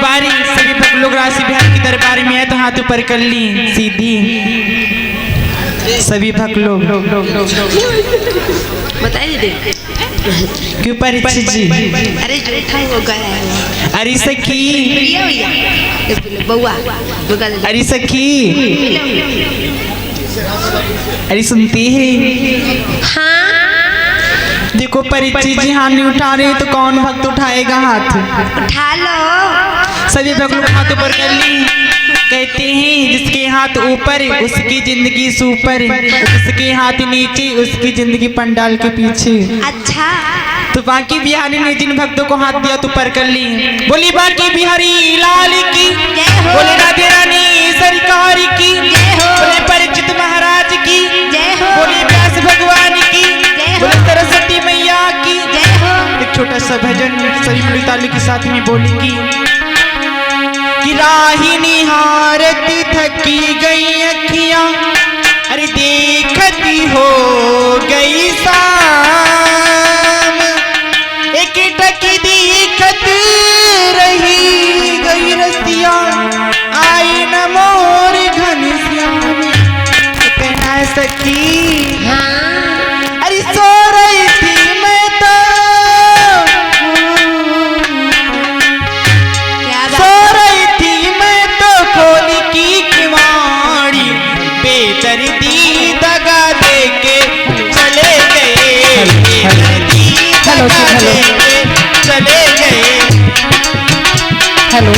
बारी सभी भक्त लोग राशि बिहार के दरबार में है तो हाथ ऊपर कर ली सीधी सभी भक्त लोग बताइए दे क्यों परीक्षित जी। अरे जो वो गया है अरे सखी भैया भैया बउआ अरे सखी अरे सुनती है हाँ देखो परीक्षित जी हाथ नहीं उठा रहे तो कौन भक्त उठाएगा हाथ। उठा लो सभी भक्त लोग हाथ ऊपर कर ली। कहते हैं जिसके हाथ ऊपर उसकी जिंदगी सुपर उसके हाथ नीचे उसकी जिंदगी पंडाल के पीछे। अच्छा तो बाकी बिहारी ने जिन भक्तों को हाथ दिया तो पर कर ली। बोली बाकी बिहारी लाल की बोले राधे रानी सरकार की बोले परीक्षित महाराज की बोले व्यास भगवान की बोले सरस्वती मैया की। एक छोटा सा भजन सभी मुड़ी ताली के साथ में बोलेगी कि राही निहारती थकी गई अखियां अरे देखती हो गई शाम एक टकी दिखत रही गई रसिया आई न मोर घनश्याम। कहना सखी अरे सो रही थी मैं तो सो रही थी मैं तो खोली की किवाड़ी बेदर्दी दगा दे के चले गए बेदर्दी दगा दे के चले गए। हेलो